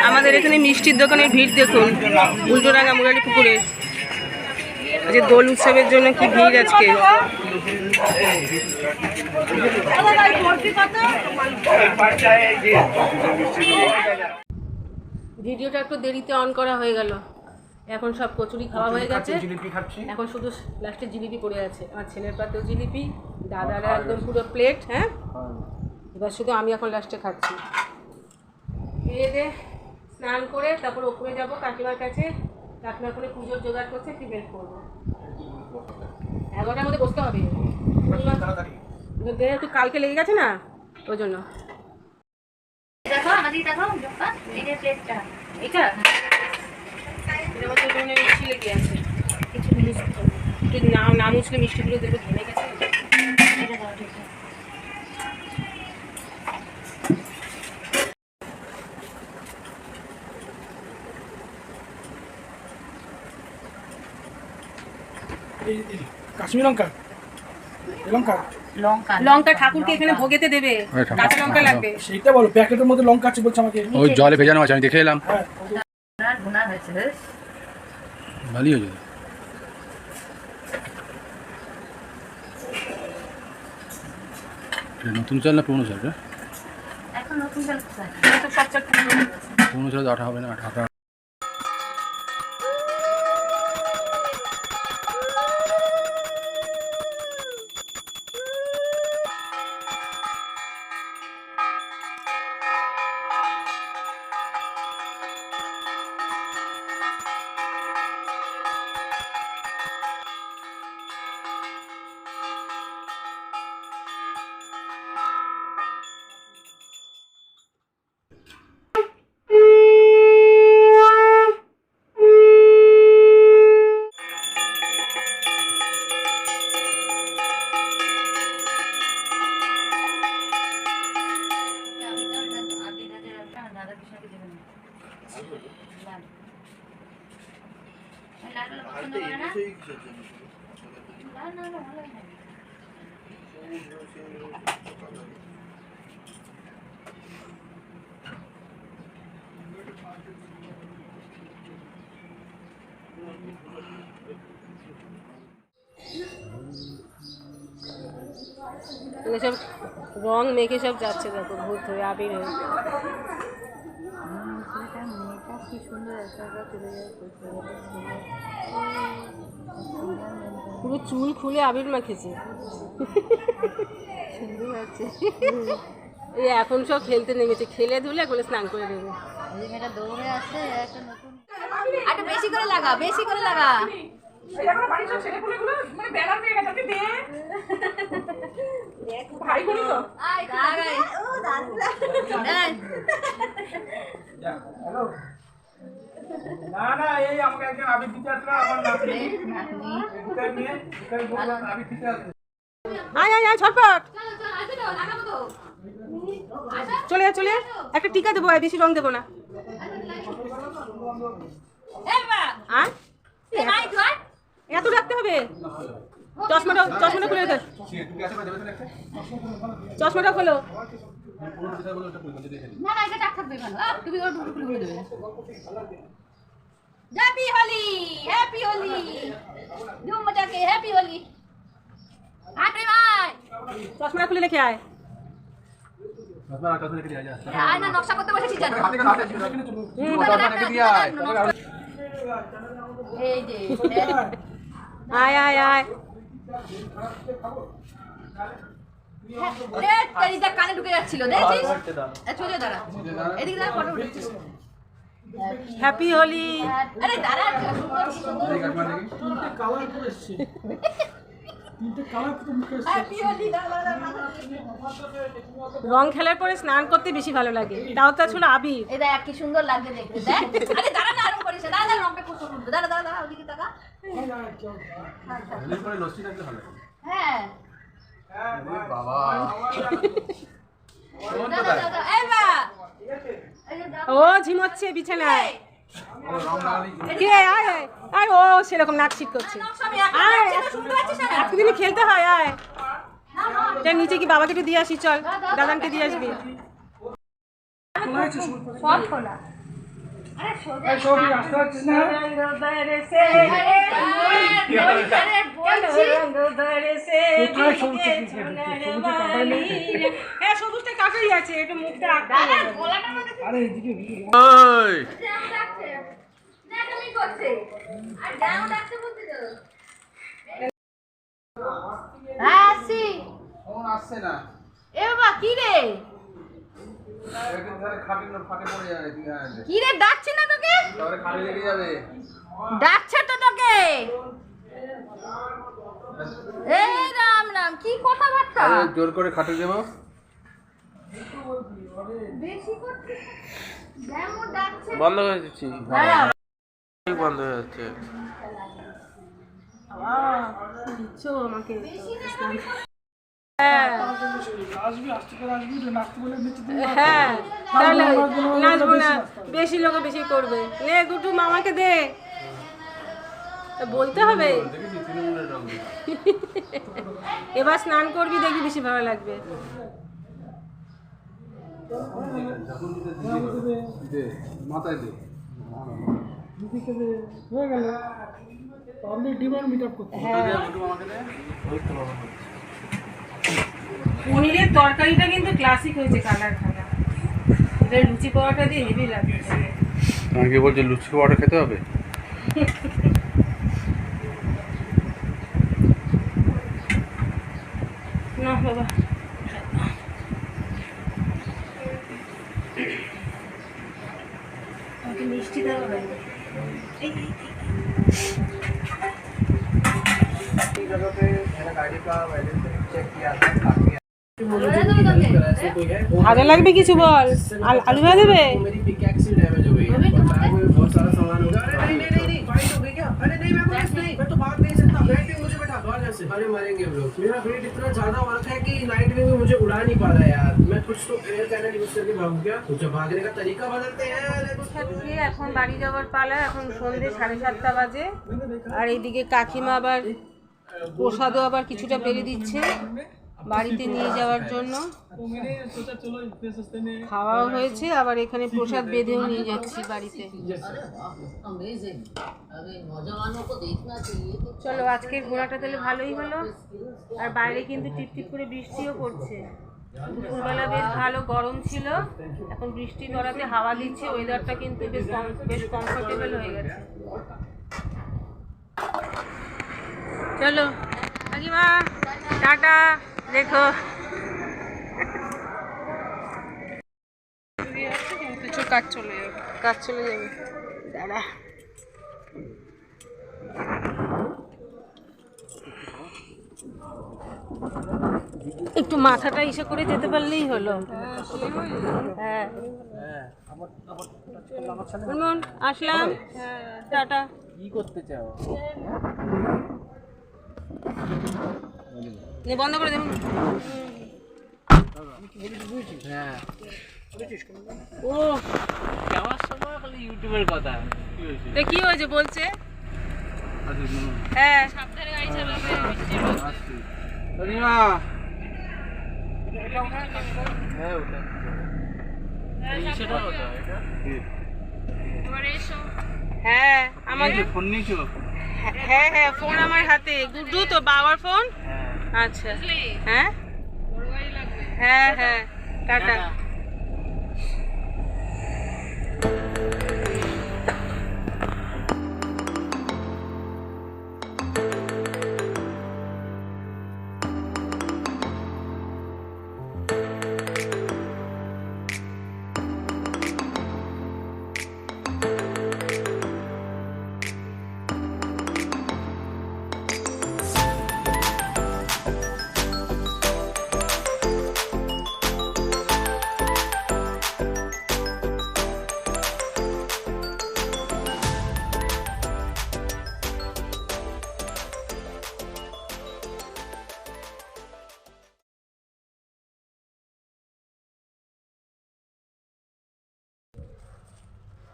আমাদের এখানে মিষ্টির দোকানের ভিড় দেখুন, উল্টোডাঙ্গা মুরালি পুকুরে। আজকে দোল উৎসবের জন্য কি ভিড় আজকে। ভিডিওটা একটু দেরিতে অন করা হয়ে গেল। এখন সব কচুরি খাওয়া হয়ে গেছে, এখন শুধু লাস্টে জিলিপি পড়ে আছে। আমার ছেলের পাতেও জিলিপি, দাদারা একদম পুরো প্লেট। হ্যাঁ, এবার শুধু আমি এখন লাস্টে খাচ্ছি। খেয়ে দে স্নান করে তারপর ওপরে যাবো কাকিমার কাছে। কাকিমা করে পুজোর জোগাড় করছে, একটু বের করবো। 11টার মধ্যে বসতে হবে, একটু কালকে লেগে গেছে না, ওই জন্য। দেখো আমাদের দেখো এই যে প্লেটটা, এটা এর মধ্যে কোনো মিষ্টি লেগে আছে, কিছু মিষ্টি একটু না মুছলে মিষ্টিগুলো দেখো ঘেমে গেছে। এটা দাও, ঠিক আছে। কাশ্মীর লঙ্কা, লঙ্কা লঙ্কা লঙ্কা ঠাকুরকে এখানে ভোগেতে দেবে, কাঁচা লঙ্কা লাগবে। সেইটা বলো, প্যাকেটের মধ্যে লঙ্কা আছে বলছে আমাকে। ওই জলে ভেজানো আছে, আমি দেখে এলাম। ভুনা হয়েছে, ভালোই হয়েছে। নতুন চাল না পুরনো চাল? এখন নতুন চাল তো সব চাল পুরনো চাল আঠা হবে না, আঠা। সব রং মেখে সব যাচ্ছে, দেখো ভূত হয়ে আবির হয়ে। কি সুন্দর পুরো চুল খুলে আবির মাখেছে, সুন্দর আছে। এই এখন সব খেলতে নেমেছে, খেলে ধুলে এখন স্নান করে দেবে। এটা দৌড়ে আসছে, একটা নতুন। আচ্ছা বেশি করে লাগা, বেশি করে লাগা। চলে চলে একটা টিকা দেবো, বেশি রং দেবো না। এত রাখতে হবে? চশমাটা খুলে রেখে, চশমাটা খোলো। না না, এটা টাক থাকবে ভালো। তুমি ওর খুলে দেবে। হ্যাপি হোলি, হ্যাপি হোলি, ধুম মচাকে হ্যাপি হোলি। আরে ভাই চশমাটা খুলে রেখে আয়। আয় না, নকশা করতে বসেছি জানো। এই যে আয় আয় আয়। তেরিটা কানে ঢুকে যাচ্ছিল, দেখছিস? চলে দাঁড়া, এদিকে দাঁড়া, ফটো উঠেছি। হ্যাপি হোলি। আরে দাঁড়া, তিনটে কালার করেছে, তিনটে কালার তো মুখে হ্যাপি হোলি। রং খেলার পরে স্নান করতে বেশি ভালো লাগে, তাও তো ছিল আবির। এই দেখ কি সুন্দর লাগছে দেখতে, দেখ। আরে দাঁড়া না, আরম করিস না, দাঁড়া, রংটা খুব সুন্দর। দাঁড়া দাঁড়া দাঁড়া, ওদিকে তাকা। হ্যাঁ বাবা ও ঝিমোচ্ছে বিছানায়। কে আয় আয়, ও সেরকম নাক শীত করছে। আয়, এতদিন খেলতে হয়। আয় নিচে কি বাবাকে একটু দিয়ে আসি, চল দাদানকে দিয়ে আসবি। সব খোলা। আরে সোজা এই সব রাস্তা হচ্ছে না কোথায় হ্যাঁ সবুজটা কাকাই আছে, একটু মুখটা দাদা গলাটার মধ্যে আরে এদিকে ওই ড্যাম ডাকছে, ন্যাকামি করছে আর ড্যাম ডাকছে বলতে তো আসি ফোন আসছে না, এ বাবা কি রে একদিন ধরে খাটের ফাটে পড়ে যাবে, কি রে ডাকছে না তোকে, তারপরে খালি লেগে যাবে। ডাকছে তো তোকে। এই রাম রাম কি কথাবার্তা আরে জোর করে খাটে দেবো। বেশি করছিস, যেমন ডাকছে বন্ধ করে দিচ্ছি, দাঁড়া। বন্ধ হয়ে যাচ্ছে। দিচ্ছ আমাকে। আসবি আসতে করে আসবি নাচতে বলে নিচে হ্যাঁ তাহলে নাচবো না, বেশি লোক বেশি করবে। নে গুটু মামাকে দে, বলতে হবে। এবার স্নান করবি, দেখবি বেশি ভালো লাগবে। মাথায় দে, দিদিকে দে, হয়ে গেল তাহলে ডিমান্ড মিট আপ করতে পনিরের তরকারিটা কিন্তু ক্লাসিক হয়েছে, কালার খানা। এটা লুচি পরোটা দিয়ে হেভি লাগছে। তোমাকে কি বলছে লুচি পরোটা খেতে হবে? না বাবা, মিষ্টি দেওয়া হয় না। ভাজা লাগবে কিছু বল, আলু ভাজা দেবে। अरे मरेंगे हम लोग। मेरा वेट इतना ज्यादा हो रखा है कि नाइट में भी मुझे उड़ा नहीं पा रहा यार। मैं कुछ तो एयर कैनल यूज करके भागू क्या? कुछ भागने का तरीका बदलते हैं। এখন বাড়ি যাওয়ার পালা, এখন সন্ধ্যে 7:30 বাজে। আর এইদিকে কাকিমা আবার প্রসাদও আবার কিছুটা বেড়ে দিচ্ছে বাড়িতে নিয়ে যাওয়ার জন্য। খাওয়াও হয়েছে, আবার এখানে প্রসাদ বেঁধেও নিয়ে যাচ্ছি বাড়িতে। চলো আজকের ঘোরাটা তাহলে ভালোই হলো। আর বাইরে কিন্তু টিপটিপ করে বৃষ্টিও পড়ছে। দুপুরবেলা বেশ ভালো গরম ছিল, এখন বৃষ্টি গড়াতে হাওয়া দিচ্ছে, ওয়েদারটা কিন্তু বেশ কমফোর্টেবল হয়ে গেছে। চলো কাকিমা টাটা, দেখো কিছু কাজ চলে যাবে, দাঁড়া। একটু মাথাটা ইসে করে যেতে পারলেই হলো। হ্যাঁ আসলাম, টাটা। কি করতে চাও? বন্ধ করে দেবেন। হ্যাঁ ও যাওয়ার সময় খালি ইউটিউবের কথা। কি হয়েছে? তা কি হয়েছে বলছে? হ্যাঁ সাবধানে গাড়ি চালাবে, রনিমা হ্যাঁ ওটা সেটা কথা এটা। হ্যাঁ আমাকে ফোন নিয়েছো? হ্যাঁ হ্যাঁ ফোন আমার হাতে। গুড্ডু তো বাবার ফোন? আচ্ছা হ্যাঁ হ্যাঁ হ্যাঁ টাটা।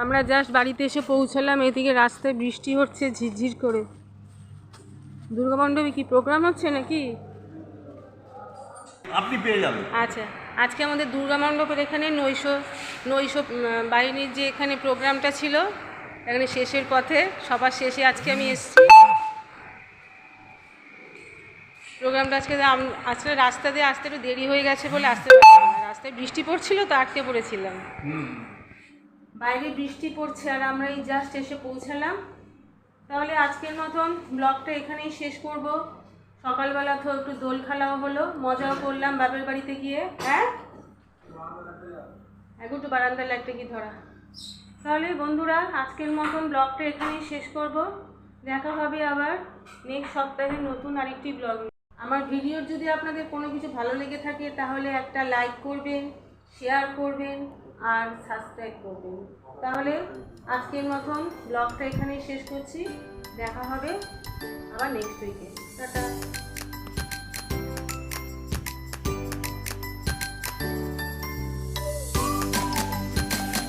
আমরা জাস্ট বাড়িতে এসে পৌঁছালাম। এদিকে রাস্তায় বৃষ্টি হচ্ছে ঝিরঝির করে। দুর্গা মণ্ডপে কি প্রোগ্রাম হচ্ছে নাকি? আপনি পেয়ে যাবেন। আচ্ছা, আজকে আমাদের দুর্গা মণ্ডপের এখানে নৈশ বাহিনীর যে এখানে প্রোগ্রামটা ছিল, এখানে শেষের পথে, সবার শেষে আজকে আমি এসেছি। প্রোগ্রামটা আজকে রাস্তা দিয়ে আসতে একটু দেরি হয়ে গেছে বলে আসতে পারলাম না। রাস্তায় বৃষ্টি পড়ছিল তো আটকে পড়েছিলাম। বাইরে বৃষ্টি পড়ছে আর আমরা এই জাস্ট এসে পৌঁছালাম। তাহলে আজকের মতন ব্লগটা এখানেই শেষ করব। সকালবেলা তো একটু দোল খেলাও হলো, মজাও করলাম বাপের বাড়িতে গিয়ে। হ্যাঁ, একটু বারান্দার লাইটটা কি ধরা। তাহলে বন্ধুরা, আজকের মতন ব্লগটা এখানেই শেষ করব। দেখা হবে আবার নেক্সট সপ্তাহে নতুন আরেকটি ব্লগ। আমার ভিডিওর যদি আপনাদের কোনো কিছু ভালো লেগে থাকে তাহলে একটা লাইক করবেন, শেয়ার করবেন আর সাবস্ক্রাইব করবেন। তাহলে আজকের মতন ব্লগটা এখানেই শেষ করছি। দেখা হবে আবার নেক্সট উইকে। টাটা।